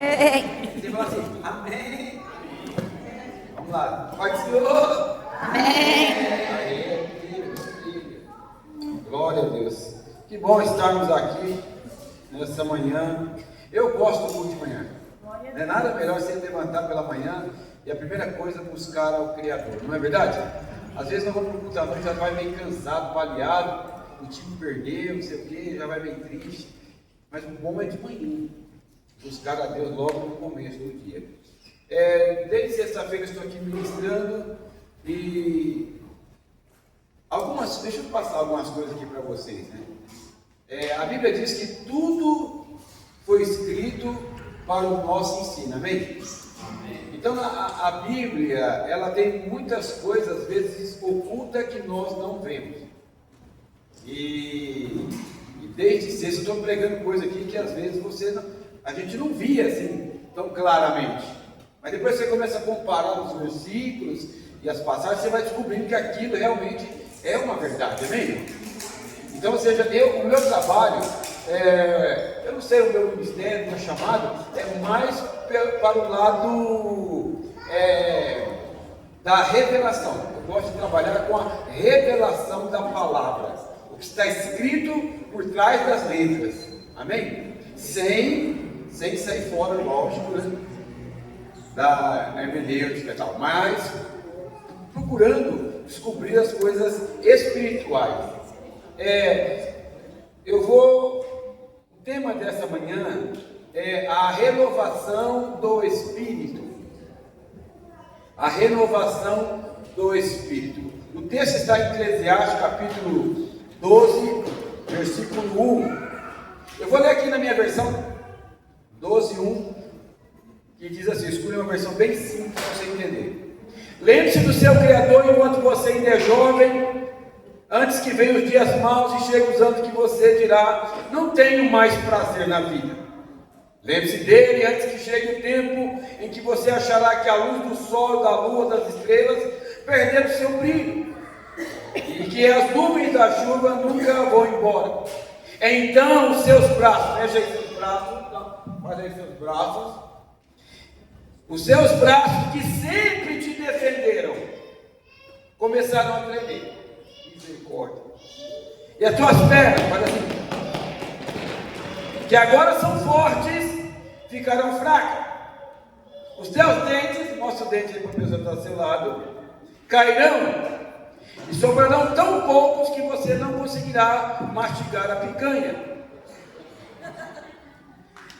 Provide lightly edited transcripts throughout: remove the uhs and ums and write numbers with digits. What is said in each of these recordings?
Você fala assim, amém. Vamos lá, Pai do Senhor. Amém. Glória a Deus. Que bom estarmos aqui nessa manhã. Eu gosto muito de manhã. Não é nada melhor você levantar pela manhã e a primeira coisa é buscar ao Criador, não é verdade? Às vezes nós vamos para o culto da noite, já vai meio cansado, baleado, o time perdeu, não sei o que, já vai meio triste. Mas o bom é de manhã, buscar a Deus logo no começo do dia. Desde sexta-feira estou aqui ministrando e deixa eu passar algumas coisas aqui para vocês, né? A Bíblia diz que tudo foi escrito para o nosso ensino, amém? Então a Bíblia, ela tem muitas coisas, às vezes, ocultas que nós não vemos. E desde sexta eu estou pregando coisa aqui que às vezes a gente não via assim tão claramente. Mas depois você começa a comparar os versículos e as passagens, você vai descobrindo que aquilo realmente é uma verdade, amém? Então, ou seja, o meu trabalho, eu não sei o meu ministério, o meu chamado, é mais para o lado da revelação. Eu gosto de trabalhar com a revelação da palavra, o que está escrito por trás das letras, amém? Sem sair fora, lógico, né? Da hermenêutica e tal, mas procurando descobrir as coisas espirituais. O tema dessa manhã é a renovação do Espírito. A renovação do Espírito. O texto está em Eclesiastes, capítulo 12, versículo 1. Eu vou ler aqui na minha versão 12:1, que diz assim, escolhi uma versão bem simples para você entender. Lembre-se do seu Criador enquanto você ainda é jovem, antes que venham os dias maus e cheguem os anos que você dirá, não tenho mais prazer na vida. Lembre-se dele antes que chegue o tempo em que você achará que a luz do sol, da lua, das estrelas perderam seu brilho, e que as nuvens da chuva nunca vão embora. Então os seus braços, veja aí seus braços, olha aí seus braços, os seus braços que sempre te defenderam, começaram a tremer. Misericórdia. E as tuas pernas, olha assim, que agora são fortes, ficarão fracas. Os teus dentes, mostra o dente aí para a pessoa que está ao seu lado, cairão, e sobrarão tão poucos que você não conseguirá mastigar a picanha.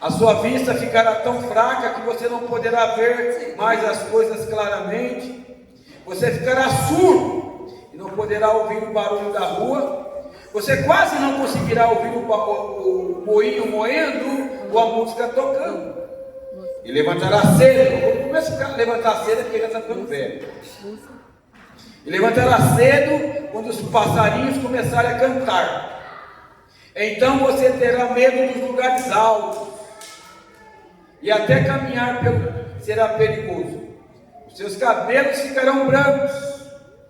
A sua vista ficará tão fraca que você não poderá ver mais as coisas claramente. Você ficará surdo e não poderá ouvir o barulho da rua. Você quase não conseguirá ouvir o moinho moendo ou a música tocando. E levantará cedo. Começa a levantar cedo porque ele já está ficando velho. E levantará cedo quando os passarinhos começarem a cantar. Então você terá medo dos lugares altos. E até caminhar será perigoso. Os seus cabelos ficarão brancos,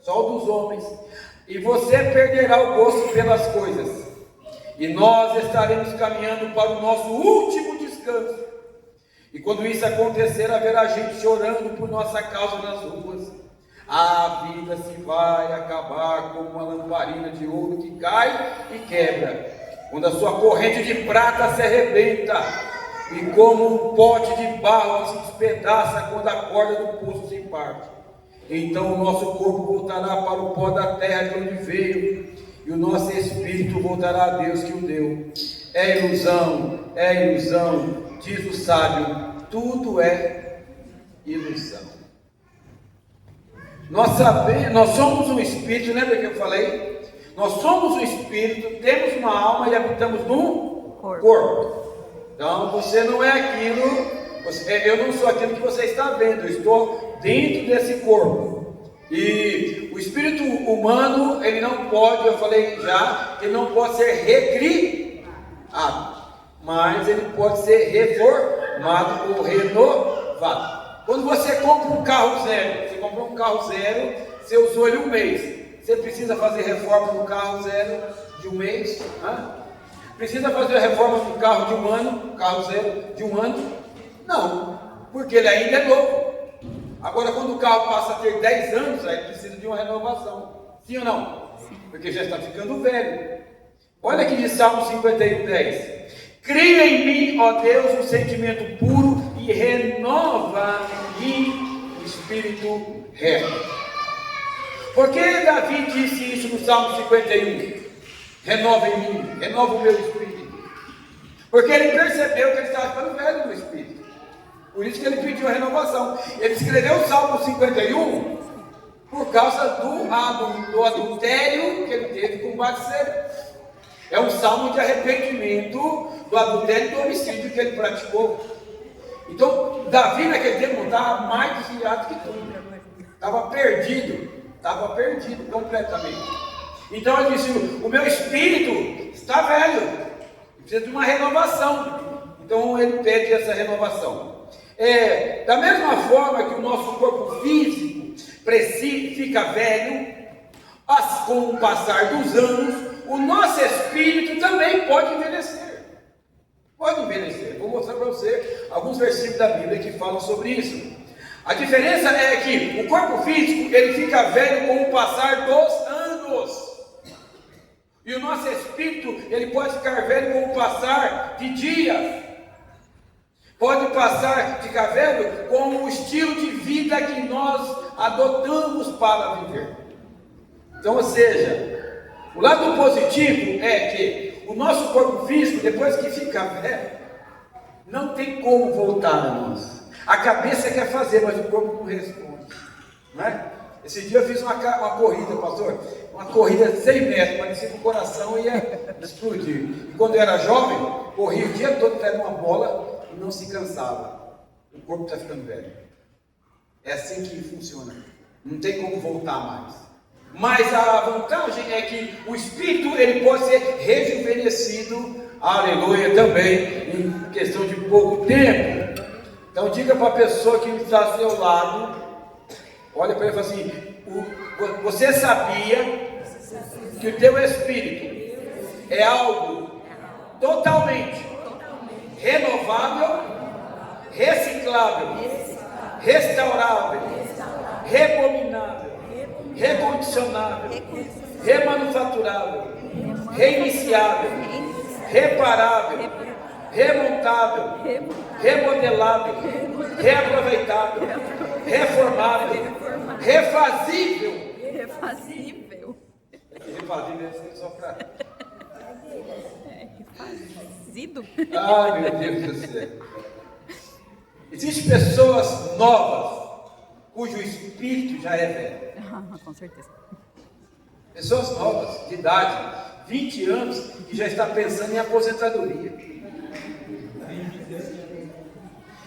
só o dos homens, e você perderá o gosto pelas coisas. E nós estaremos caminhando para o nosso último descanso. E quando isso acontecer, haverá gente chorando por nossa causa nas ruas. A vida se vai acabar como uma lamparina de ouro que cai e quebra, quando a sua corrente de prata se arrebenta, e como um pote de barro se despedaça quando a corda do poço se parte. Então o nosso corpo voltará para o pó da terra de onde veio, e o nosso espírito voltará a Deus que o deu. É ilusão, diz o sábio, tudo é ilusão. Nós somos um espírito, lembra que eu falei? Nós somos um espírito, temos uma alma e habitamos num corpo. Então você não é aquilo, eu não sou aquilo que você está vendo, eu estou dentro desse corpo. E o espírito humano, ele não pode, eu falei já, ele não pode ser recriado, mas ele pode ser reformado ou renovado. Quando você compra um carro zero, você usou ele um mês, você precisa fazer reforma no carro zero de um mês? Precisa fazer a reforma no carro de um ano, carro zero de um ano? Não, porque ele ainda é novo. Agora, quando o carro passa a ter 10 anos, aí precisa de uma renovação. Sim ou não? Porque já está ficando velho. Olha aqui de Salmo 51, 10. Cria em mim, ó Deus, um sentimento puro e renova-me o espírito reto. Por que Davi disse isso no Salmo 51? Renova em mim, renova o meu espírito. Porque ele percebeu que ele estava ficando velho no espírito. Por isso que ele pediu a renovação. Ele escreveu o Salmo 51 por causa do adultério que ele teve com Batseba. É um salmo de arrependimento do adultério e do homicídio que ele praticou. Então, Davi naquele tempo não estava mais desviado que tudo. Estava perdido completamente. Então ele disse: o meu espírito está velho, precisa de uma renovação. Então ele pede essa renovação. Da mesma forma que o nosso corpo físico fica velho, com o passar dos anos, o nosso espírito também pode envelhecer. Pode envelhecer. Vou mostrar para você alguns versículos da Bíblia que falam sobre isso. A diferença é que o corpo físico, ele fica velho com o passar dos anos. E o nosso espírito, ele pode ficar velho com o passar de dias. Pode ficar velho com o estilo de vida que nós adotamos para viver. Então, ou seja, o lado positivo é que o nosso corpo físico, depois que fica velho, não tem como voltar a nós. A cabeça quer fazer, mas o corpo não responde. Não é? Esse dia eu fiz uma corrida, pastor. Uma corrida de 100 metros, parecia que o coração ia explodir. E quando eu era jovem, corria o dia todo atrás de uma bola e não se cansava. O corpo está ficando velho. É assim que funciona. Não tem como voltar mais. Mas a vantagem é que o espírito, ele pode ser rejuvenescido, aleluia, também, em questão de pouco tempo. Então diga para a pessoa que está ao seu lado, olha para ele e fala assim: você sabia que o teu espírito é algo totalmente renovável, reciclável, restaurável, rebobinável, recondicionável, remanufaturável, reiniciável, reparável, remontável, remodelável, reaproveitável, reformável, refazível. Refazível. Refazível é só para... Refazido. Ai, meu Deus do céu. Existem pessoas novas cujo espírito já é velho. Com certeza. Pessoas novas, de idade, 20 anos, que já está pensando em aposentadoria.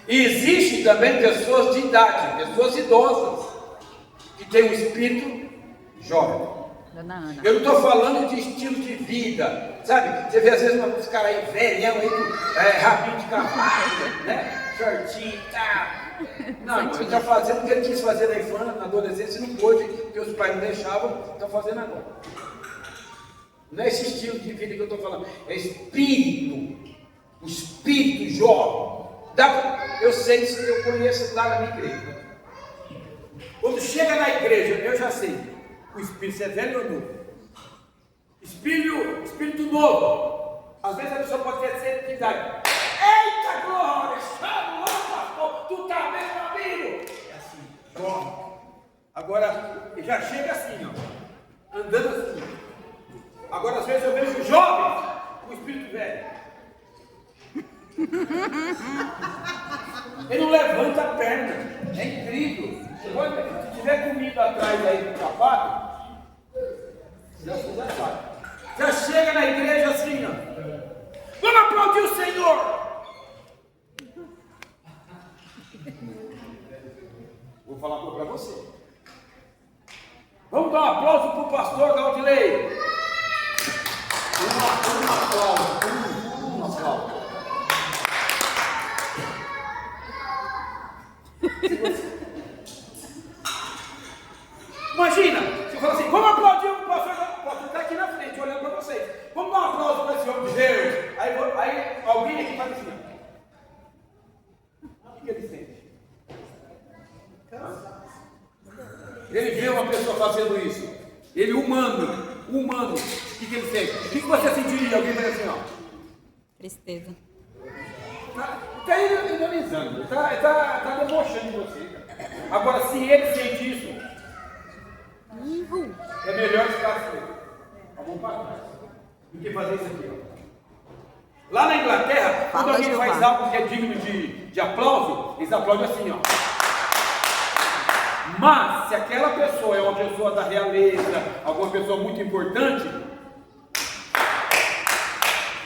E existe também pessoas de idade, pessoas idosas, que têm um espírito jovem. Dona Ana. Eu não estou falando de estilo de vida, sabe? Você vê às vezes uns caras aí velhão, aí, rabinho de cavalo, né? Shortinho e tal. Não, ele está fazendo o que ele quis fazer na infância, na adolescência, não pôde, porque os pais não deixavam, está fazendo agora. Não é esse estilo de vida que eu estou falando, é espírito, o espírito jovem. Eu sei isso, eu conheço lá na minha igreja. Quando chega na igreja, eu já sei, o espírito é velho ou novo? Espírito novo. Às vezes a pessoa pode ter certa idade. Eita glória, chama lá, pastor, tu está bem, meu amigo? É assim, jovem. Agora, já chega assim, ó, andando assim. Agora, às vezes eu vejo jovens com espírito velho. Ele não levanta a perna. É incrível. Se tiver comido atrás aí do sapato, já sabe. Já chega na igreja assim, ó. Vamos aplaudir o Senhor. Vou falar uma coisa para você. Vamos dar um aplauso para o pastor Gaudilei. Um aplauso. Um aplauso. Imagina, você fala assim: vamos aplaudir o pastor está aqui na frente, olhando para vocês. Vamos dar um aplauso para esse homem de Deus. Aí alguém aqui faz assim: que ele sente? Ele vê uma pessoa fazendo isso. Ele humano, o que ele sente? O que você sentiria? Alguém vai assim, ó. Tristeza. Está ironizando, está debochando de você. Agora, se ele sente isso, é melhor ficar assim, a mão para trás, do que fazer isso aqui. Ó. Lá na Inglaterra, quando alguém faz algo que é digno de aplauso, eles aplaudem assim, ó. Mas, se aquela pessoa é uma pessoa da realeza, alguma pessoa muito importante,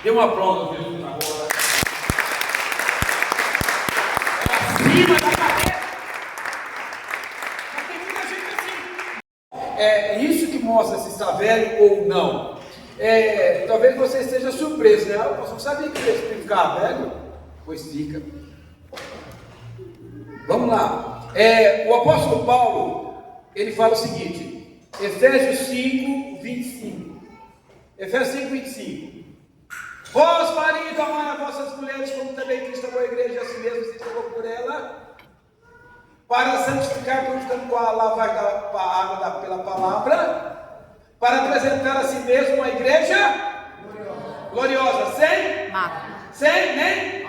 dê um aplauso a Jesus agora. Acima da cabeça. Mas tem muita gente assim. É isso que mostra se está velho ou não. Talvez você esteja surpreso, né? Eu não sabia que ia ficar velho. Pois fica. Vamos lá. O apóstolo Paulo, ele fala o seguinte, Efésios 5, 25. Efésios 5, 25. Vós, marido, amai as vossas mulheres, como também Cristo amou a igreja, assim mesmo se entregou por ela, para santificar, purificando com a lavagem da água pela palavra, para apresentar a si mesmo uma igreja gloriosa, sem nem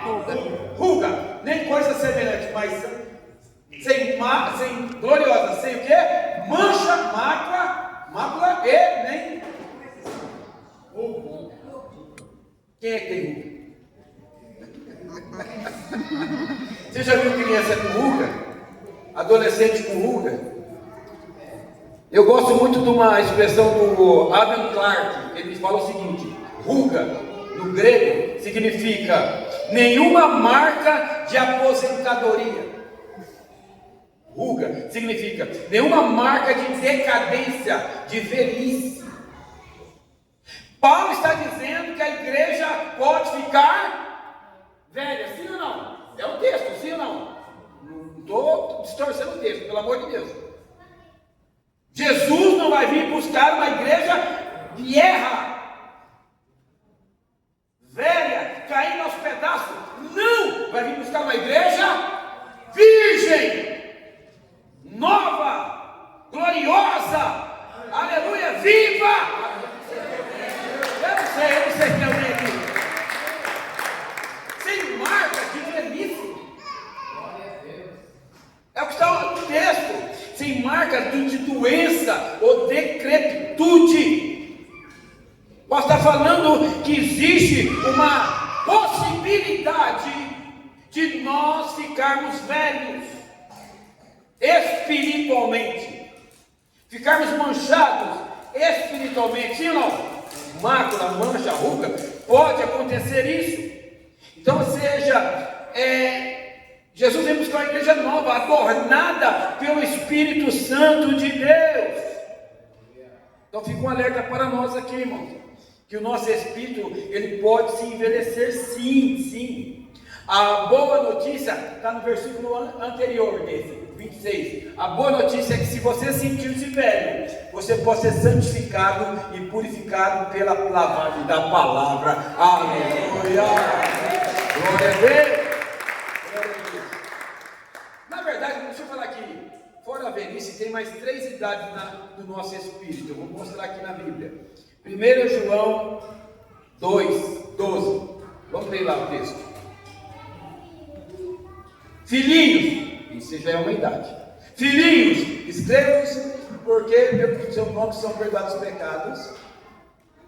ruga, nem coisa semelhante, mas sem gloriosa, sem o quê? Mancha, mácula e nem ruga. Quem é que tem ruga? Você já viu criança com ruga? Adolescente com ruga? Eu gosto muito de uma expressão do Adam Clarke. Ele fala o seguinte: ruga, no grego, significa nenhuma marca de aposentadoria. Ruga significa nenhuma marca de decadência, de velhice. Paulo está dizendo que a igreja pode ficar velha, sim ou não? É o texto, sim ou não? Não estou distorcendo o texto, pelo amor de Deus. Jesus não vai vir buscar uma igreja vieja, velha, caindo aos pedaços. Não! Vai vir buscar uma igreja virgem, nova, gloriosa, aleluia, viva! Eu não sei quem é alguém aqui. Sem marca de velhice. É o que está no texto. Sem marca de doença ou decrepitude. Posso estar falando que existe uma possibilidade de nós ficarmos velhos espiritualmente, ficarmos manchados espiritualmente, sim ou não? Mácula, mancha, ruga, pode acontecer isso. Então, ou seja, Jesus vem buscar uma igreja nova, adornada pelo Espírito Santo de Deus. Então fica um alerta para nós aqui, irmãos, que o nosso espírito, ele pode se envelhecer, sim. A boa notícia está no versículo anterior desse, 26. A boa notícia é que se você sentir-se velho, você pode ser santificado e purificado pela lavagem da palavra. Aleluia! Glória a Deus! Na verdade, deixa eu falar aqui, fora a velhice, tem mais 3 idades do nosso espírito. Eu vou mostrar aqui na Bíblia. 1 João 2, 12. Vamos ler lá o texto. Filhinhos, isso já é uma idade. Filhinhos, escrevam-se porque pelo seu nome são perdoados os pecados.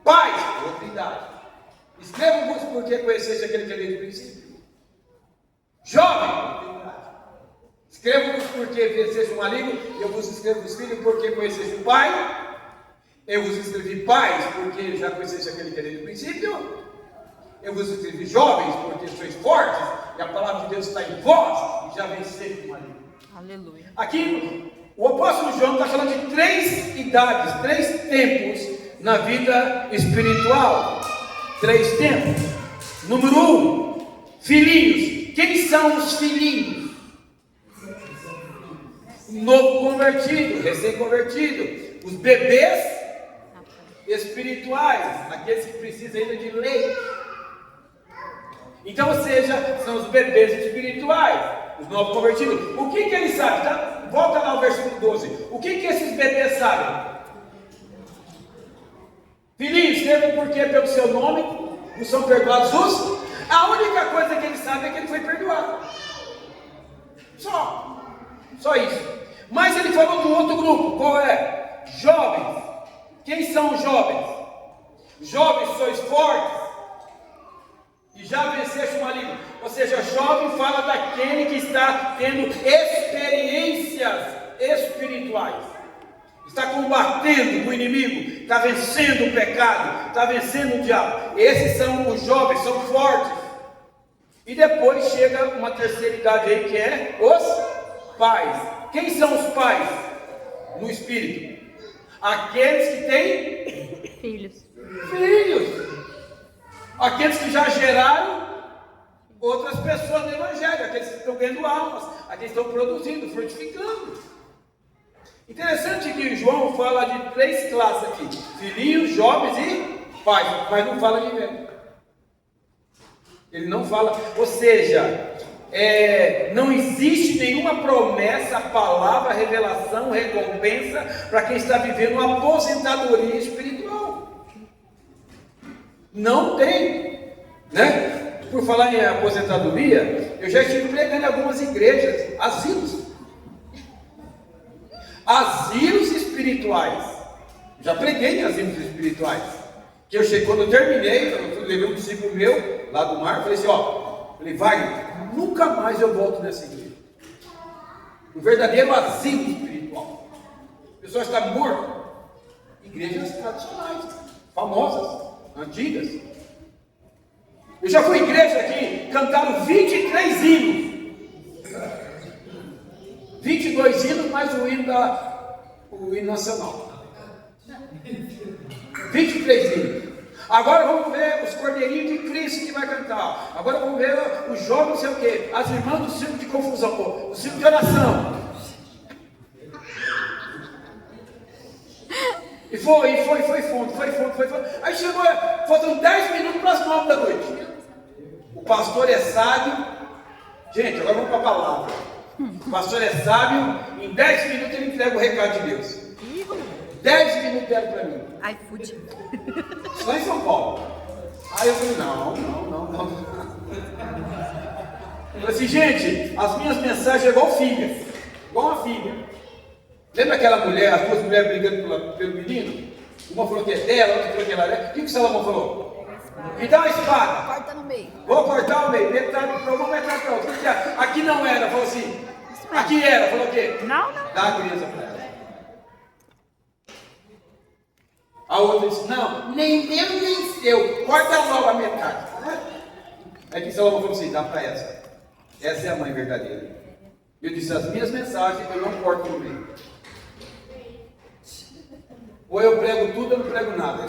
Pais, outra idade. Escrevam-vos porque conheceis aquele que é desde o princípio. Jovem, outra idade. Escrevam-vos porque venceis o maligno. Eu vos escrevo os filhos porque conheceis o Pai. Eu vos escrevi pais porque já conheceis aquele que é desde o princípio. Eu vos escrevi jovens porque sois fortes e a palavra de Deus está em vós e já venceis o maligno. Aleluia. Aqui o apóstolo João está falando de 3 idades, 3 tempos na vida espiritual. 3 tempos. Número 1, filhinhos. Quem são os filhinhos? Novo convertido, recém-convertido. Os bebês espirituais, aqueles que precisam ainda de leite. Então, ou seja, são os bebês espirituais. Os novos convertidos. O que eles sabem? Tá? Volta lá ao versículo 12. O que esses bebês sabem? Filhinhos, escrevam porque pelo seu nome não são perdoados os. A única coisa que eles sabem é que ele foi perdoado. Só isso. Mas ele falou do outro grupo. Qual é? Jovens. Quem são os jovens? Jovens, sois fortes e já venceste o maligno. Ou seja, jovem fala daquele que está tendo experiências espirituais, está combatendo o inimigo, está vencendo o pecado, está vencendo o diabo. Esses são os jovens, são fortes. E depois chega uma terceira idade aí, que é os pais. Quem são os pais no espírito? Aqueles que têm filhos. Aqueles que já geraram outras pessoas no evangelho, aqueles que estão ganhando almas, aqueles que estão produzindo, frutificando. Interessante que João fala de 3 classes aqui: filhinhos, jovens e pais, mas não fala de velho. Ele não fala, ou seja, não existe nenhuma promessa, palavra, revelação, recompensa para quem está vivendo uma aposentadoria espiritual. Não tem, né? Por falar em aposentadoria, eu já estive pregando em algumas igrejas, asilos espirituais. Já preguei em asilos espirituais. Que eu cheguei, quando eu terminei, eu levei um discípulo meu lá do mar, falei assim, Wagner, nunca mais eu volto nessa igreja. Um verdadeiro asilo espiritual. A pessoa está morta. Igrejas tradicionais, famosas, antigas. Eu já fui em igreja que cantaram 23 hinos. 22 hinos mais o hino nacional. 23 hinos. Agora vamos ver os cordeirinhos de Cristo que vai cantar. Agora vamos ver os jovens, não sei o quê. As irmãs do círculo de confusão, o círculo de oração. E foi fundo. Aí chegou, faltam 10 minutos para as 9 da noite. O pastor é sábio. Gente, agora vamos para a palavra. O pastor é sábio. Em 10 minutos ele entrega o recado de Deus. 10 minutos deram para mim. iFood. Lá em São Paulo. Aí eu falei, não. Eu falei assim, gente, as minhas mensagens é igual filha. Igual uma filha. Lembra aquela mulher, as 2 mulheres brigando pelo menino? Uma falou que é dela, outra falou que ela é. O que Salomão falou? Me dá uma espada. Corta no meio. Vou cortar o meio, metade para uma, metade para outra. Aqui não era, falou assim. Aqui era, falou o quê? Não. Dá a criança para ela. A outra disse, não, nem meu, nem seu, corta logo a metade. Aí que Salomão falou assim, dá para essa. Essa é a mãe verdadeira. Eu disse, as minhas mensagens eu não corto no meio. Ou eu prego tudo ou não prego nada.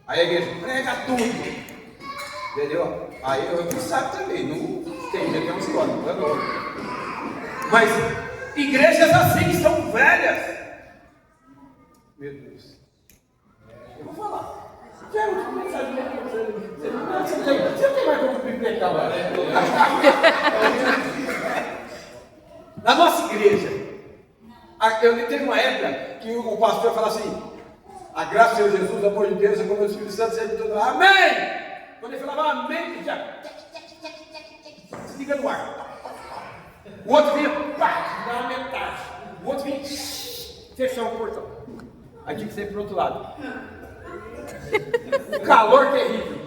Aí a igreja, prega tudo. Entendeu? Aí eu fui sábio também, não tem jeito, é um história, não é novo. Mas igrejas assim são velhas. Meu Deus. Eu vou falar. Você não tem mais como me pegar lá. Na nossa igreja, eu teve uma época que o pastor falava assim, a graça do Senhor Jesus, o amor de Deus, como o Espírito Santo, sempre todo amém! Quando ele falava amém, já desliga no ar. O outro vinha, pá, dá uma metade. O outro vinha, fechar o portão. Aí tinha que ser pro outro lado. Calor terrível.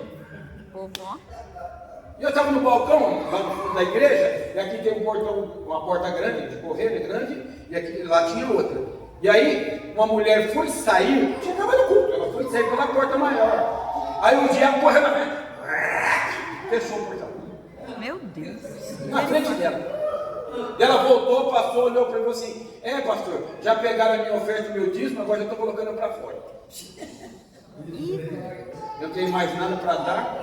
E eu estava no balcão, lá no fundo da igreja, e aqui tem um portão, uma porta grande, de correr grande, e aqui lá tinha outra. E aí, uma mulher foi sair, tinha acabado o culto, ela foi sair pela porta maior. Aí o diabo correu na frente, fechou o portão. Meu Deus. Na frente dela. E ela voltou, passou, olhou para mim e falou assim, pastor, já pegaram a minha oferta e meu dízimo, agora já estou colocando para fora. Eu não tenho mais nada para dar.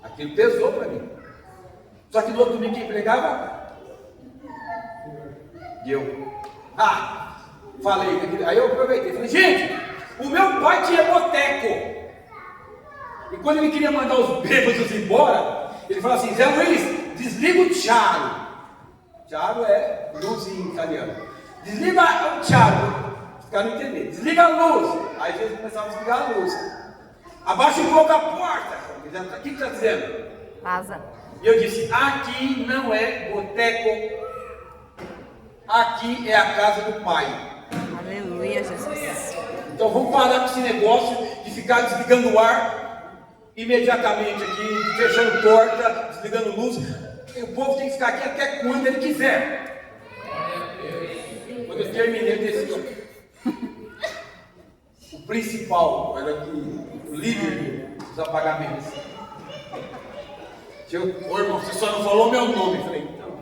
Aquilo pesou para mim. Só que no outro domingo quem pregava? Eu. Falei. Aí eu aproveitei. Falei, gente, o meu pai tinha boteco. E quando ele queria mandar os bêbados embora, ele falava assim, Zé Luiz, desliga o charo. Charo é luz em italiano. Desliga o charo. Os caras não entenderam. Desliga a luz. Aí Jesus começava a desligar a luz. Abaixa um pouco a porta. O que está dizendo? Vaza. E eu disse, aqui não é boteco. Aqui é a casa do Pai. Aleluia, Jesus. Então vamos parar com esse negócio de ficar desligando o ar imediatamente aqui, fechando porta, desligando luz. O povo tem que ficar aqui até quando ele quiser. Quando eu terminei desse o principal, era aqui, o líder dos apagamentos. Ô irmão, você só não falou meu nome. Eu falei, então.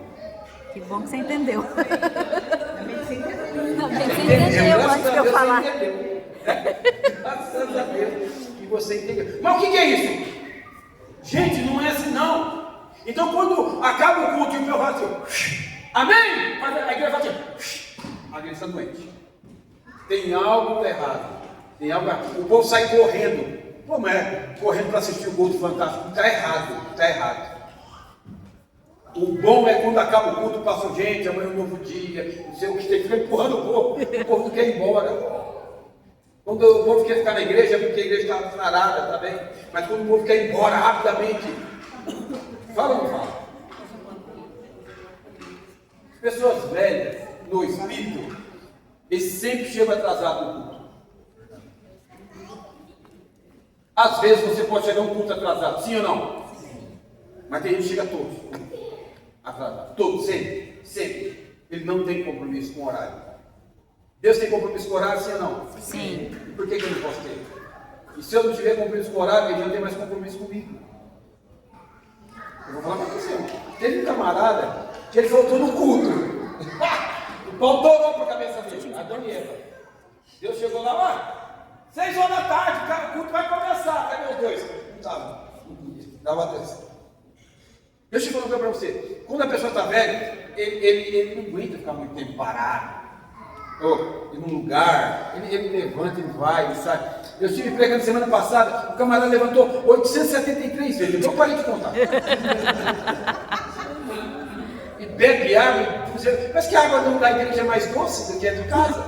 Que bom que você entendeu. Também você entendeu. Também você entendeu antes de eu falar. Graças a Deus que você entendeu. Mas o que é isso? Gente, não é assim não. Então quando acaba o culto e o povo fala assim, amém? A igreja fala assim, a igreja está doente. Tem algo errado. Tem algo errado. O povo sai correndo. Como é? Correndo para assistir o culto fantástico. Está errado. Está errado. O bom é quando acaba o culto, passa gente, amanhã é um novo dia, não sei o que tem que ficar empurrando o povo não quer ir embora. Quando o povo quer ficar na igreja, é porque a igreja está sarada, tá bem? Mas quando o povo quer ir embora rapidamente, fala ou não fala? Pessoas velhas, no espírito, eles sempre chegam atrasados no culto. Às vezes você pode chegar a um culto atrasado, sim ou não? Mas tem gente que chega todos atrasado, todos, sempre. Ele não tem compromisso com o horário. Deus tem compromisso com o horário, sim ou não? Sim. E por que eu não posso ter? E se eu não tiver compromisso com o horário, ele não tem mais compromisso comigo. Eu vou falar para você. Teve um camarada que ele faltou no culto. O pau torou para a cabeça dele, a Dona Eva. Deus chegou lá, 6 horas da tarde, cara, o culto vai começar. Cadê os dois? Não estava. Dava Deus. Deixa eu falar para você, quando a pessoa está velha, ele não aguenta ficar muito tempo parado, ir num lugar, ele levanta, ele vai, ele sai. Eu estive pregando semana passada, o camarada levantou 873 vezes, eu parei de contar. E bebe água, mas que a água da igreja é mais doce do que a de casa?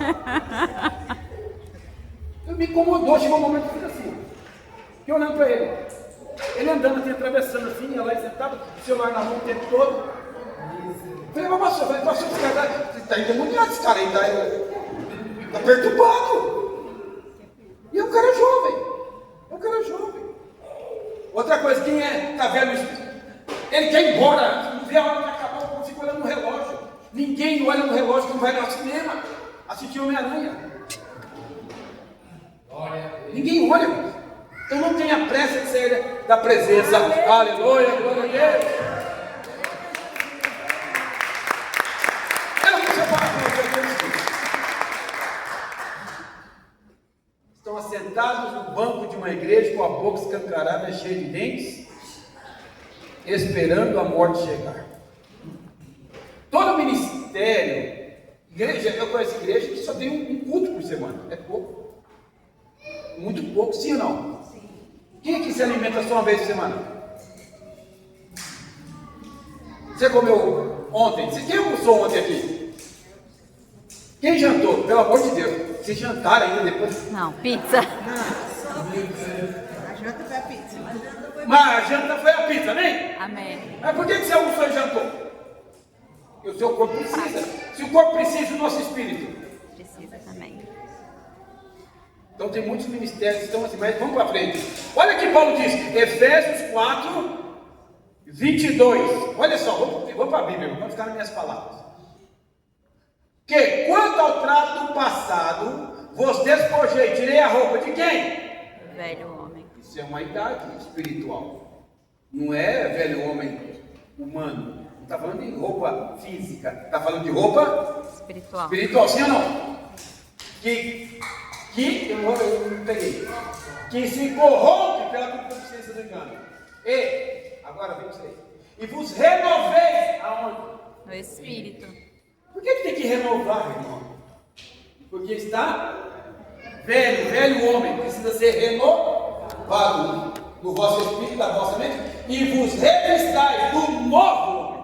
Eu me incomodou, chegou um momento que eu fiz assim, fiquei olhando para ele. Ele andando assim, atravessando assim, ia lá e sentava, o celular na mão o tempo todo. Eu falei, mas pastor, esse cara está endemoniado, esse cara aí está perturbado. E é um cara jovem. Outra coisa, quem está velho, ele quer ir embora, não vê a hora de acabar, não fica olhando no relógio. Ninguém olha no relógio quando vai ao cinema, assistir Homem-Aranha. Ninguém olha. Então não tenha pressa de sair da presença. Aleluia, glória a Deus. Eu não preciso falar com vocês. Estão assentados no banco de uma igreja com a boca escancarada, cheia de dentes, esperando a morte chegar. Todo ministério, igreja, eu conheço igreja que só tem um culto por semana. É pouco. Muito pouco, sim ou não? Quem aqui se alimenta só uma vez por semana? Você comeu ontem? Quem almoçou ontem aqui? Quem jantou? Pelo amor de Deus. Vocês jantaram ainda depois? Não, pizza. A janta foi a pizza. Mas a janta foi a pizza, amém? Amém. Mas por que você almoçou e jantou? Porque o seu corpo precisa. Se o corpo precisa, o nosso espírito Precisa também. Então tem muitos ministérios que estão assim, mas vamos para frente. Olha o que Paulo diz, Efésios 4, 22. Olha só, vou para a Bíblia, vamos ficar nas minhas palavras. Que quanto ao trato do passado, vos despojei, tirei a roupa de quem? Velho homem. Isso é uma idade espiritual. Não é velho homem humano. Não está falando de roupa física, está falando de roupa espiritual, sim ou não? Que eu não peguei, que se corrompe pela concupiscência do engano. E, agora vem vocês, e vos renoveis aonde? No espírito. Por que tem que renovar, irmão? Porque está velho homem, precisa ser renovado. no vosso espírito, da vossa mente, e vos revistais do novo homem.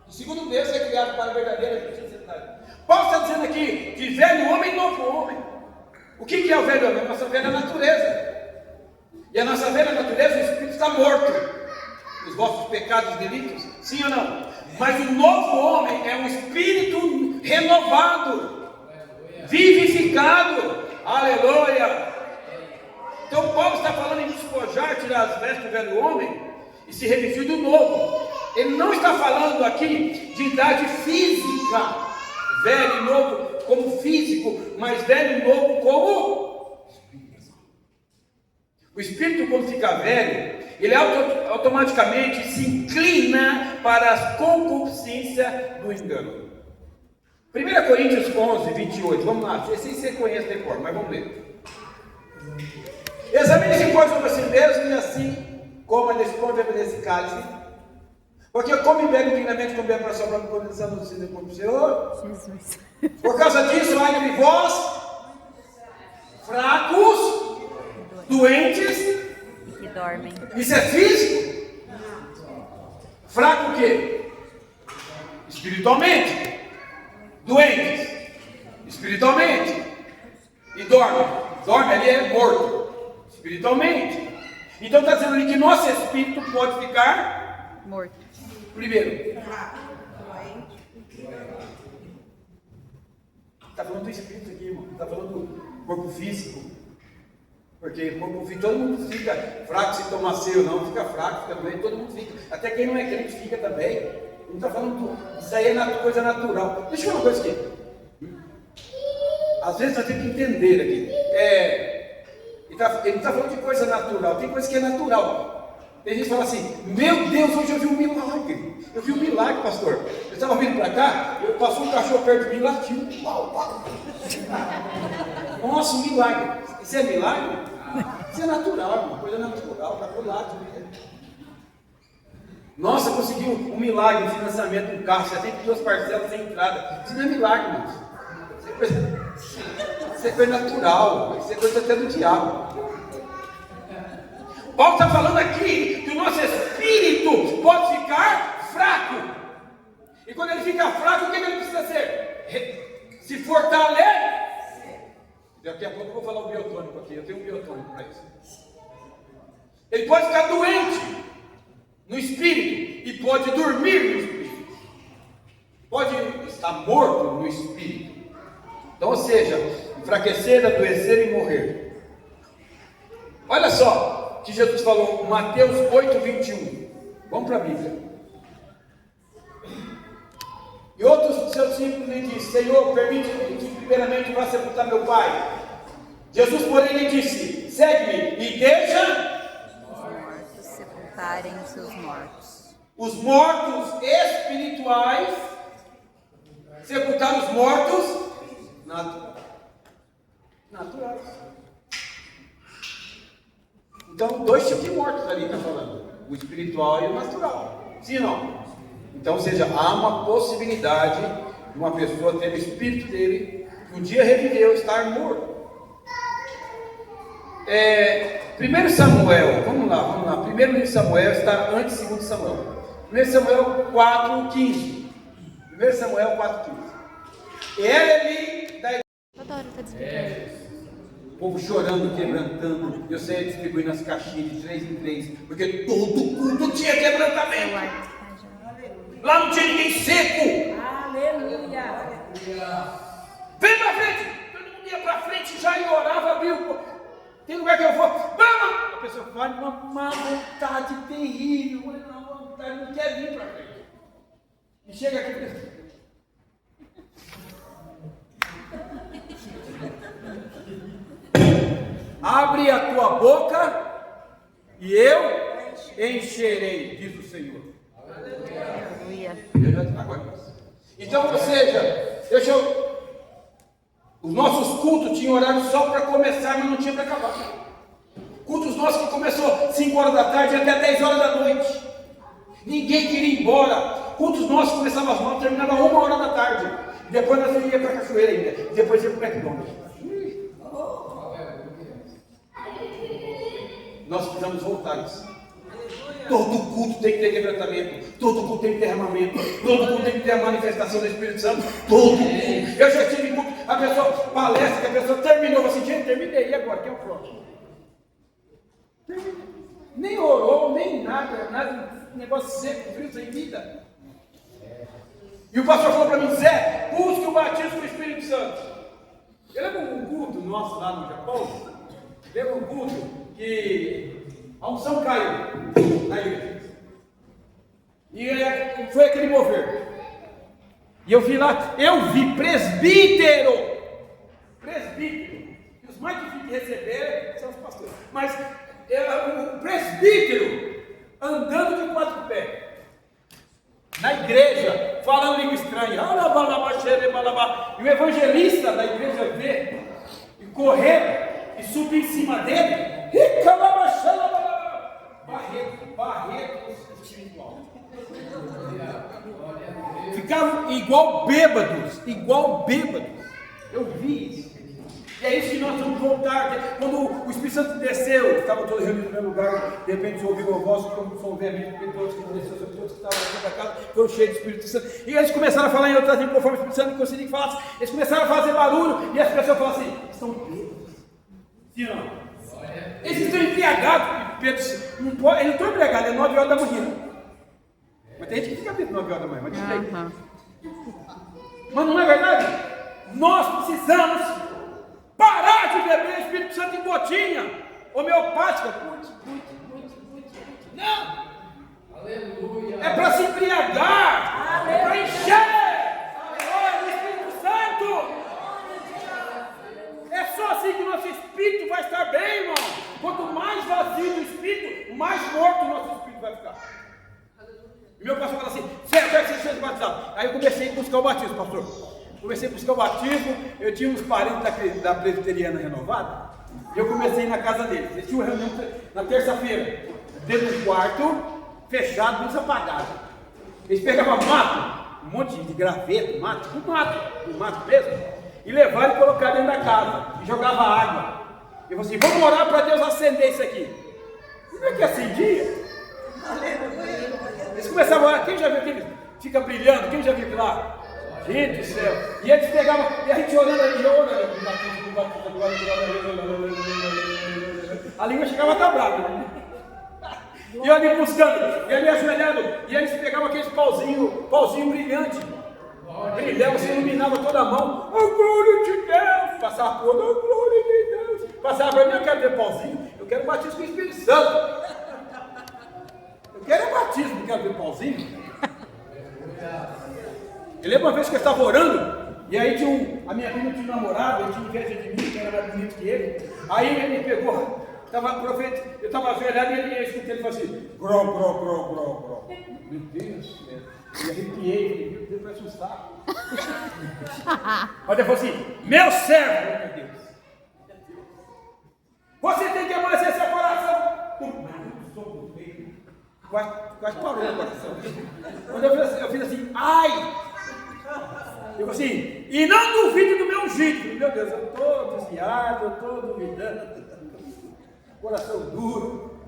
E segundo Deus é criado para a verdadeira justiça e santidade. Paulo está dizendo aqui de velho homem e novo homem. O que é o velho homem? A nossa velha natureza. E a nossa velha natureza, o espírito está morto. Os vossos pecados e delitos, sim ou não? Mas o novo homem é um espírito renovado, vivificado. Aleluia! Então Paulo está falando em despojar, tirar as vestes do velho homem e se revestir do novo. Ele não está falando aqui de idade física, velho e novo como físico, mas velho e novo como espírito. O espírito, quando fica velho, ele automaticamente se inclina para a concupiscência do engano. 1 Coríntios 11, 28, vamos lá, se você conhece depois, mas vamos ler. Examine-se, pois, sobre si mesmo, e assim coma desse pão de desse cálice, porque come e bebe dignamente, como bebe para a sua própria condição no corpo do Senhor. Jesus. Por causa disso, ai de vós, fracos, doentes, E que dormem. isso é físico? Fraco o quê? Espiritualmente. Doentes, espiritualmente. E dorme. Dorme ali é morto, espiritualmente. Então está dizendo ali que nosso espírito pode ficar Morto. primeiro. Está falando do espírito aqui, irmão. Está falando do corpo físico. Porque corpo físico, todo mundo fica fraco se tomar ceia ou não, fica fraco, fica doente, todo mundo fica. Até quem não é crente fica também. Não está falando isso aí é coisa natural. Deixa eu falar uma coisa aqui. Às vezes nós temos que entender aqui. Ele não está falando de coisa natural, tem coisa que é natural. Tem gente que fala assim: meu Deus, hoje eu vi um milagre. Eu vi um milagre, pastor. Eu estava vindo para cá, passou um cachorro perto de mim e latiu. Nossa, um milagre. Isso é milagre? Isso é natural, uma coisa natural, está por lado mesmo. Nossa, conseguiu um milagre, um financiamento de um carro, 72 parcelas sem entrada. Isso não é milagre, irmãos. Isso é coisa natural, isso é coisa até do diabo. Paulo está falando aqui que o nosso espírito pode ficar fraco. E quando ele fica fraco, o que ele precisa ser? Se fortalecer. Daqui a pouco eu vou falar o biotônico aqui, eu tenho um biotônico para isso. Ele pode ficar doente no espírito e pode dormir no espírito. Pode estar morto no espírito. Então, ou seja, enfraquecer, adoecer e morrer. Olha só o que Jesus falou, Mateus 8, 21. Vamos para a Bíblia. E outros dos seus discípulos lhe disse: Senhor, permite que primeiramente vá sepultar meu pai. Jesus, porém, lhe disse: segue-me e deixa Os mortos sepultarem os seus mortos. os mortos espirituais sepultar os mortos naturais. Então, dois tipos de mortos ali está falando: o espiritual e o natural. Sim ou não? Então, ou seja, há uma possibilidade de uma pessoa ter o espírito dele, que um dia reviveu, estar morto. 1 Samuel, vamos lá. 1 Samuel está antes de 2 Samuel. 1 Samuel 4,15. 1 Samuel 4,15. Ele da Toda hora está desligando. o povo chorando, quebrantando. Eu saía distribuindo as caixinhas de 3 em 3, porque todo culto tinha quebrantamento. Lá não tinha ninguém seco. Aleluia. Vem pra frente. Todo mundo ia pra frente já e orava, abriu. Tem lugar que eu vou. Vamos! A pessoa vai numa má vontade terrível. Uma vontade, não quer vir pra frente. E chega aqui. Abre a tua boca e eu encherei, diz o Senhor. Aleluia. Então, ou seja, os nossos cultos tinham horário só para começar, mas não tinha para acabar. Cultos nossos que começou 5 horas da tarde até 10 horas da noite. Ninguém queria ir embora. Cultos nossos começavam às 9, terminavam 1 hora da tarde. Depois nós íamos para a cachoeira ainda. Depois ia para o McDonald's. Nós precisamos voltar isso. Todo culto tem que ter quebrantamento, todo culto tem que ter derramamento, todo culto tem que ter a manifestação do Espírito Santo, todo culto. Eu já tive culto, a pessoa palestra, que a pessoa terminou, assim, gente, terminei, e agora? Quem é o próximo? Terminei. Nem orou, nem nada, negócio seco, frio, sem vida. E o pastor falou para mim, Zé, busque o batismo do Espírito Santo. Eu lembro um culto nosso lá no Japão, lembro um culto que a unção caiu na igreja. E foi aquele mover. E eu vi lá, presbítero. E os mais difíceis de receber são os pastores. Mas o presbítero andando de quatro pés. Na igreja, falando língua estranha. E o evangelista da igreja vê e correr e subir em cima dele. Barreto espiritual. Ficavam igual bêbados. Eu vi isso. E é isso que nós vamos voltar. Quando o Espírito Santo desceu, estavam todos reunidos no mesmo lugar, de repente ouviu uma voz, como foi um vermelho, porque todos que desceu, todos que estavam dentro da casa, foram cheios do Espírito Santo. E eles começaram a falar em outras línguas, conforme o Espírito Santo conseguia que falasse. Eles começaram a fazer barulho, e as pessoas falaram assim: estão bêbados. Sim ou não? Eles estão embriagados. Pedro, não pode, eles não estão embriagados, é 9 horas da manhã. Mas tem gente que fica bêbado 9 horas da manhã, mas tudo bem. Mas não é verdade? Nós precisamos parar de beber Espírito Santo em gotinha homeopática. Não! Aleluia! É para se embriagar, é para encher o Espírito Santo. É só assim que o nosso espírito vai estar bem, irmão. Quanto mais vazio do espírito, mais morto o nosso espírito vai ficar. E meu pastor fala assim: Zé, eu quero que você seja batizado. Aí eu comecei a buscar o batismo, pastor. Comecei a buscar o batismo. Eu tinha uns parentes da presbiteriana renovada. E eu comecei na casa deles. Eles tinham uma reunião na terça-feira, dentro do quarto, fechado, luz apagada. Eles pegavam mato, um monte de graveto, mato mesmo, e levaram e colocaram dentro da casa. E jogava água. E eu falei assim: vamos orar para Deus acender isso aqui. E não é que acendia? Eles começavam a orar. Quem já viu aquele? Fica brilhando. Quem já viu lá? Gente do céu. E eles pegavam, e a gente orando ali, a língua chegava a estar brava. E eu ali buscando, e ali ajoelhado, e eles pegavam aqueles pauzinho brilhante. Brilhava, se iluminava toda a mão. Oh, glória de Deus! Passava por outro, oh, glória de Deus! Passava para mim: eu quero ter pauzinho, eu quero batismo com o Espírito Santo. Eu quero batismo, não quero ter pauzinho. Eu lembro uma vez que eu estava orando, e aí a minha prima tinha um namorado, ele tinha inveja de mim, que era mais bonito que ele. Aí ele me pegou, eu estava ajoelhado, e eu escutei ele falou assim: gró. Meu Deus, eu arrepiei, ele parece um saco. Mas ele falou assim: meu servo, meu Deus, você tem que amolecer seu coração. Quase parou o coração. Quando eu fiz assim: ai! Eu falei assim: e não duvide do meu jeito. Meu Deus, eu estou desviado, eu estou duvidando. Coração duro.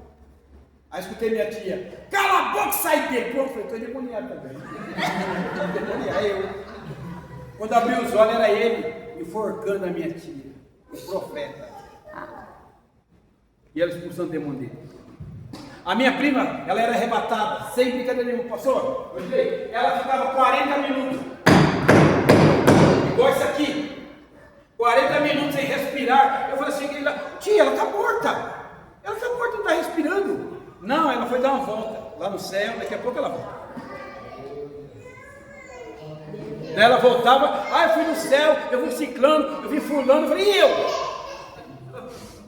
Aí escutei minha tia: cala a boca, sai dele. Eu falei: estou endemoniado também. Endemoniado eu. Quando abri os olhos, era ele enforcando a minha tia, o profeta. E ela expulsando o demônio dele. A minha prima, ela era arrebatada, sem brincadeira nenhuma. Pastor, ela ficava 40 minutos, igual isso aqui, 40 minutos sem respirar. Eu falei assim: tia, ela está morta. Ela está morta, não está respirando. Não, ela foi dar uma volta lá no céu, daqui a pouco ela volta. Ela voltava: eu fui no céu, eu vi ciclano, eu vi fulano. Eu falei: e eu?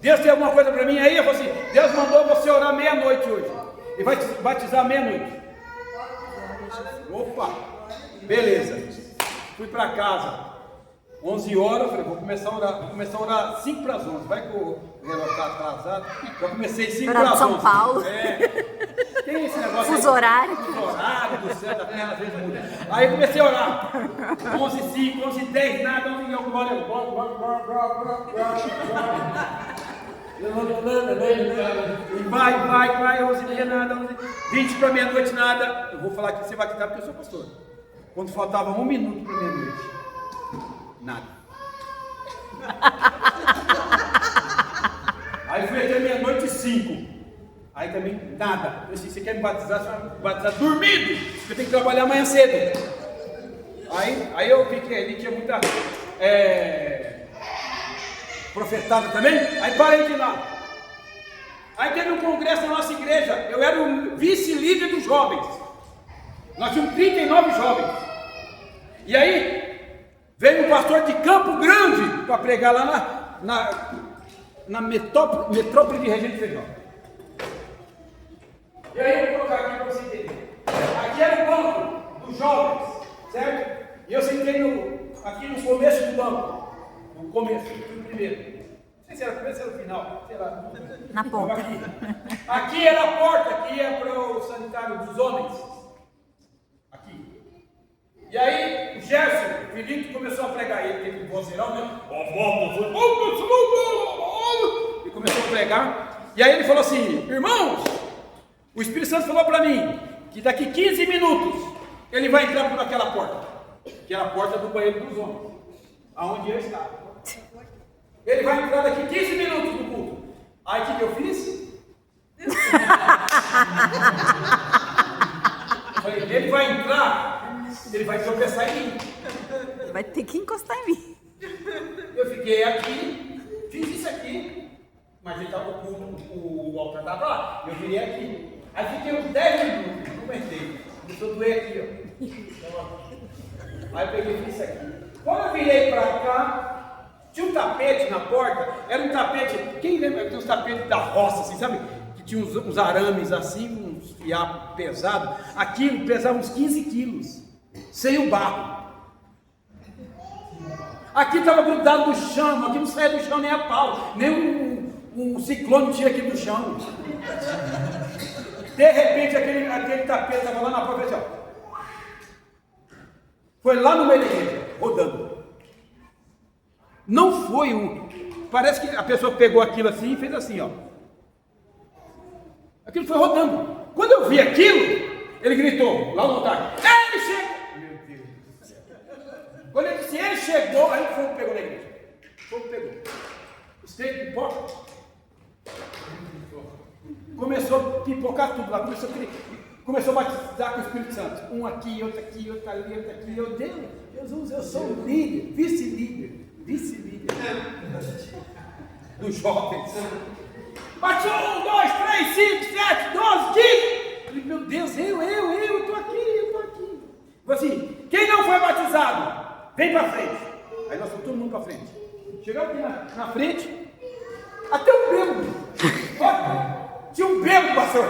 Deus tem alguma coisa para mim aí? Eu falei assim: Deus mandou você orar meia-noite hoje. E vai te batizar meia-noite. Opa, beleza. Fui para casa, 11 horas, eu falei: vou começar a orar 5 para as 11. Vai que o relógio está atrasado. Já comecei 5 para as 11. São Paulo. Tem esse negócio Fuso horário. Fuso horário do céu, da terra, às vezes muda. Aí eu comecei a orar. 11h05, 11h10, nada, 11h, glória. E vai, 11h30 nada, 20 para meia-noite nada. Eu vou falar que você vai acreditar porque eu sou pastor. Quando faltava 1 minuto para meia-noite, nada. Aí fui até meia-noite e 5. Aí também nada. Eu disse, você quer me batizar? Você vai me batizar dormindo. Eu tenho que trabalhar amanhã cedo. Aí eu vi que ele tinha muita profetada também. Aí parei de ir lá. Aí teve um congresso na nossa igreja. Eu era o vice-líder dos jovens. Nós tínhamos 39 jovens. E aí veio um pastor de Campo Grande para pregar lá na metrópole de Regente Feijão. E aí eu vou colocar aqui para você entender. Aqui era o banco dos jovens, certo? E eu sentei aqui no começo do banco. No começo, no primeiro. Não sei se era o começo ou era o final. Sei lá. Na ponta. Aqui era a porta que ia para o sanitário dos homens. Aqui. E aí o Gerson, o Felipe, começou a pregar. Ele teve um vozeirão, né? E começou a pregar. E aí ele falou assim: irmãos, o Espírito Santo falou para mim que daqui 15 minutos ele vai entrar por aquela porta, que era a porta do banheiro dos homens, aonde eu estava. Ele vai entrar daqui 15 minutos no culto. Aí o que eu fiz? Eu falei, ele vai entrar, ele vai tropeçar em mim. Vai ter que encostar em mim. Eu fiquei aqui, fiz isso aqui, mas ele estava o altar estava lá. Eu virei aqui. Aí fiquei uns 10 minutos, não aguentei. Começou a doer aqui, ó. Aí eu peguei e fiz isso aqui. Quando eu virei para cá, tinha um tapete na porta. Era um tapete, quem lembra que tem uns tapetes da roça, assim, sabe? Que tinha uns arames assim, uns fiapos pesados. Aquilo pesava uns 15 quilos, sem o barro. Aqui estava grudado no chão, aqui não saía do chão nem a pau, nem um ciclone tinha aqui do chão. De repente aquele tapete estava lá na porta, assim, ó. Foi lá no meio da igreja, rodando. Não foi parece que a pessoa pegou aquilo assim e fez assim, ó. Aquilo foi rodando. Quando eu vi aquilo, ele gritou lá no altar: ele chega! Meu Deus do céu. Quando ele disse, ele chegou, aí o fogo pegou na igreja. O fogo pegou. Esteve de pipoca. Começou a pipocar tudo lá. Começou a batizar com o Espírito Santo. Um aqui, outro aqui, outro ali, outro aqui. Eu, Jesus, eu sou o líder, vice-líder dos jovens. Bateu 1, 2, 3, 5, 7, 12, 15. Eu falei, meu Deus, eu estou aqui. Falei assim, quem não foi batizado, vem para frente. Aí nós fomos todo mundo para frente. Chegamos aqui na frente, até o bêbado. Tinha um bêbado, pastor.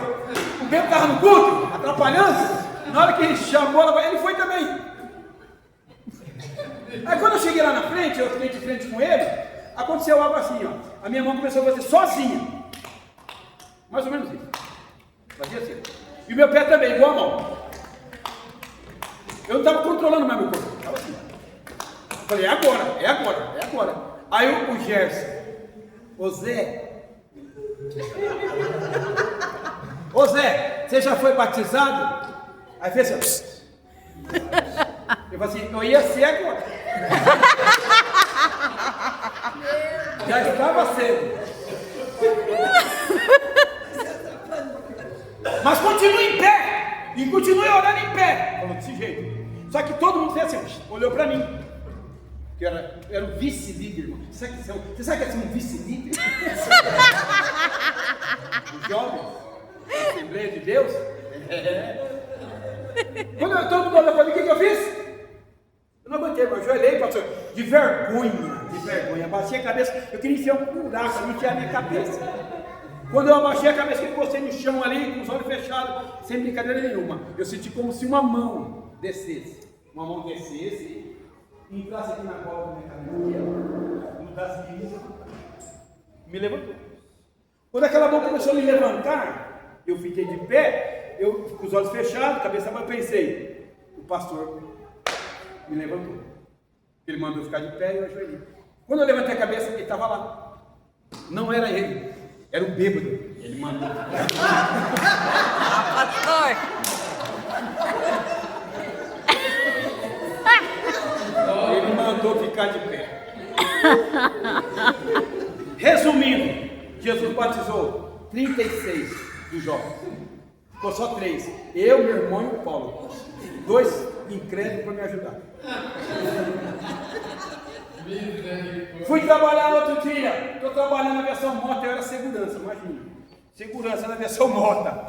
O bêbado estava no culto, atrapalhando. Na hora que ele chamou, ele foi também. Aí quando eu cheguei lá na frente, eu fiquei de frente com ele, aconteceu algo assim, ó. A minha mão começou a fazer sozinha. Mais ou menos isso. Fazia assim. E o meu pé também, igual a mão. Eu não estava controlando mais meu corpo. Estava assim. Eu falei, é agora. Aí o Gerson, ô Zé, você já foi batizado? Aí fez assim. Eu falei assim, eu ia ser agora. Já estava sendo. Mas continue em pé. E continue orando em pé. Falou desse jeito. Só que todo mundo fez assim, olhou para mim. Que era o vice-líder, irmão. Você sabe que é um vice-líder? Os jovens, Assembleia de Deus. Quando todo mundo olhou para mim, o que eu fiz? Eu não aguentei, eu ajoelhei, pastor, de vergonha. Abaixei a cabeça, eu queria enfiar um buraco ali, enfiar a minha cabeça. Quando eu abaixei a cabeça, eu encostei no chão ali, com os olhos fechados, sem brincadeira nenhuma. Eu senti como se uma mão descesse. Entrasse aqui na bola da minha cabeça, mudasse de mim, me levantou. Quando aquela mão começou a me levantar, eu fiquei de pé, eu com os olhos fechados, cabeça abaixo, eu pensei, o pastor me levantou. Ele mandou eu ficar de pé e eu ajoelhei. Quando eu levantei a cabeça, ele estava lá. Não era ele. Era o bêbado. Ele mandou. Pastor! Ele mandou ficar de pé. Resumindo, Jesus batizou 36 dos jovens. Ficou só 3. Eu, meu irmão e o Paulo. 2 incrédulos para me ajudar. Fui trabalhar no outro dia. Estou trabalhando na aviação Mota. Eu era segurança, imagina. Segurança na aviação Mota.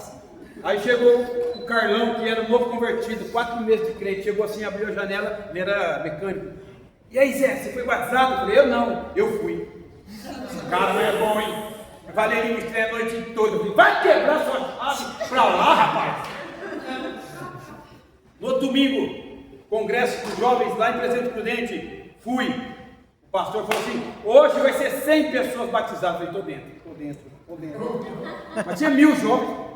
Aí chegou o Carlão, que era um novo convertido, 4 meses de crente. Chegou assim, abriu a janela, ele era mecânico. E aí, Zé, você foi batizado? Eu falei, eu não, eu fui. Esse cara não é bom, hein? Valerinho me estreia a noite toda. Eu falei, vai quebrar sua chave pra lá, rapaz. No outro domingo, congresso dos jovens lá em Presidente Prudente, fui. O pastor falou assim, hoje vai ser 100 pessoas batizadas. Eu falei, tô dentro. Mas tinha 1000 jovens.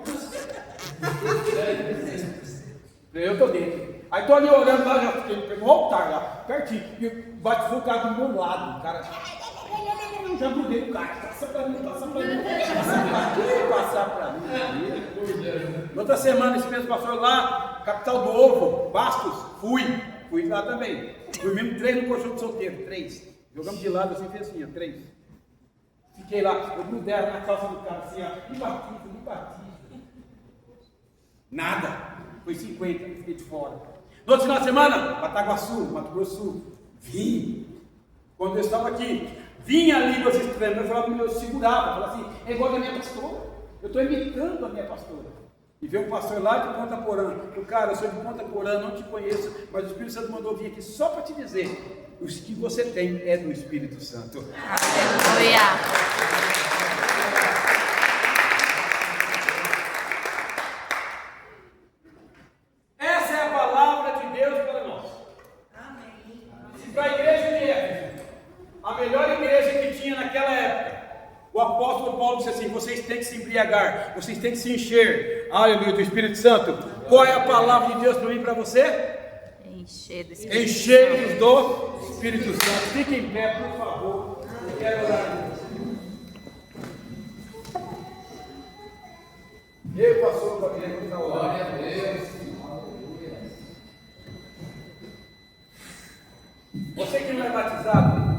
Eu tô dentro. Aí tô ali orando lá, já fiquei no altar lá, pertinho. E batizou o cara do meu lado. O cara já grudei o cara. Passa pra mim. Outra semana, esse mesmo pastor lá, capital do ovo, Bastos, fui lá também. Dormimos 3 no colchão de solteiro, 3. Jogamos de lado assim, fez assim, ó, 3. Fiquei lá, eu grudei na calça do cara assim, ó, me bati. Nada, foi 50, fiquei de fora. No outro final de semana, Bataguaçu, Mato Grosso do Sul, vim. Quando eu estava aqui, vinha línguas estranhas, eu segurava, falava assim, é igual a minha pastora, eu estou imitando a minha pastora. E veio um pastor lá de Ponta Porã, o cara, eu sou de Ponta Porã, não te conheço, mas o Espírito Santo mandou vir aqui só para te dizer, o que você tem é do Espírito Santo. Aleluia! Para a igreja de Éfeso, a melhor igreja que tinha naquela época, o apóstolo Paulo disse assim, vocês têm que se embriagar, vocês têm que se encher, aleluia, do Espírito Santo. Qual é a palavra de Deus para mim e para você? Encher do Espírito Encheios do Espírito Santo. Fique em pé, por favor, eu quero orar. Eu, pastor Gabriel, está orando. Glória a Deus. Você que não é batizado,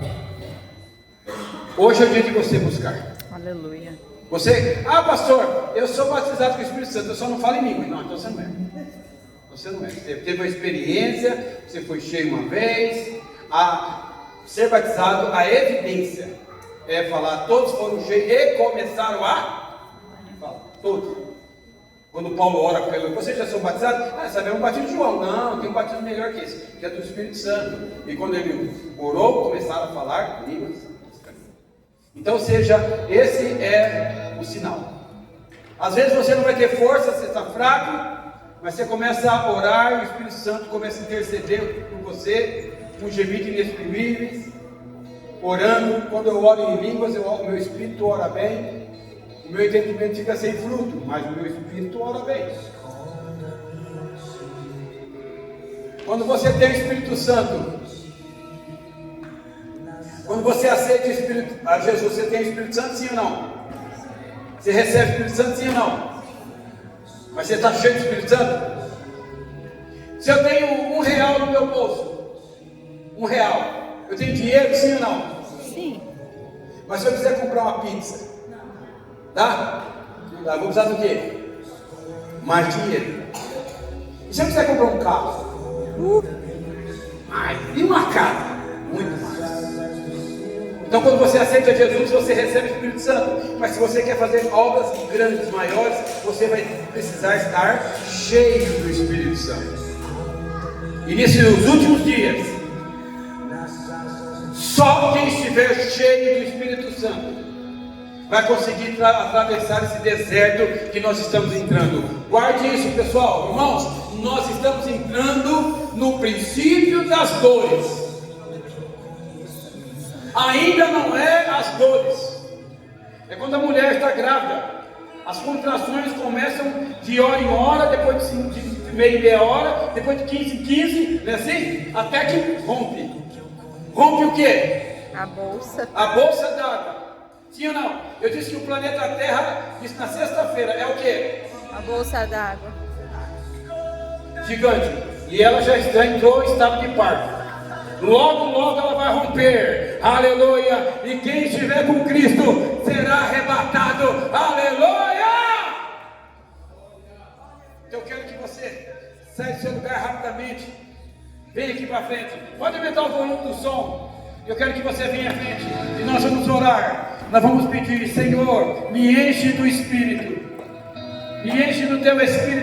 hoje é o dia de você buscar. Aleluia. Você, pastor, eu sou batizado com o Espírito Santo, eu só não falo em língua. Não, então você não é. Você não é. Você teve uma experiência, você foi cheio uma vez. Ser batizado, a evidência é falar, todos foram cheios e começaram a falar. Todos. Quando Paulo ora para ele, vocês já são batizados? Sabe, é um batismo de João. Não, tem um batismo melhor que esse, que é do Espírito Santo. E quando ele orou, começaram a falar línguas. Então, seja, esse é o sinal. Às vezes você não vai ter força, você está fraco, mas você começa a orar e o Espírito Santo começa a interceder por você, com gemidos inexprimíveis, orando. Quando eu oro em línguas, o meu espírito ora bem. O meu entendimento fica sem fruto, mas o meu espírito ora bem. Quando você tem o Espírito Santo, quando você aceita o Espírito, a Jesus, você tem o Espírito Santo, sim ou não? Você recebe o Espírito Santo, sim ou não? Mas você está cheio do Espírito Santo? Se eu tenho R$1 no meu bolso, R$1, eu tenho dinheiro, sim ou não? Sim. Mas se eu quiser comprar uma pizza, dá? Não dá. Vou precisar do quê? Mais dinheiro. E se eu quiser comprar um carro? Mais. E uma casa? Muito mais. Então, quando você aceita Jesus, você recebe o Espírito Santo. Mas se você quer fazer obras grandes, maiores, você vai precisar estar cheio do Espírito Santo. E nesses últimos dias, só quem estiver cheio do Espírito Santo vai conseguir atravessar esse deserto que nós estamos entrando. Guarde isso, pessoal. Irmãos, nós estamos entrando no princípio das dores. Ainda não é as dores. É quando a mulher está grávida. As contrações começam de hora em hora, depois de meia em meia hora, depois de 15 em 15, não é assim? Até que rompe. Rompe o quê? A bolsa. A bolsa d'água. Sim ou não? Eu disse que o planeta Terra, disse na sexta-feira, é o quê? Uma bolsa d'água. Gigante. E ela já entrou em estado de parto. Logo, logo ela vai romper. Aleluia. E quem estiver com Cristo será arrebatado. Aleluia. Então eu quero que você saia do seu lugar rapidamente. Venha aqui para frente. Pode aumentar o volume do som. Eu quero que você venha à frente. E nós vamos orar. Nós vamos pedir: Senhor, me enche do Espírito. Me enche do teu Espírito.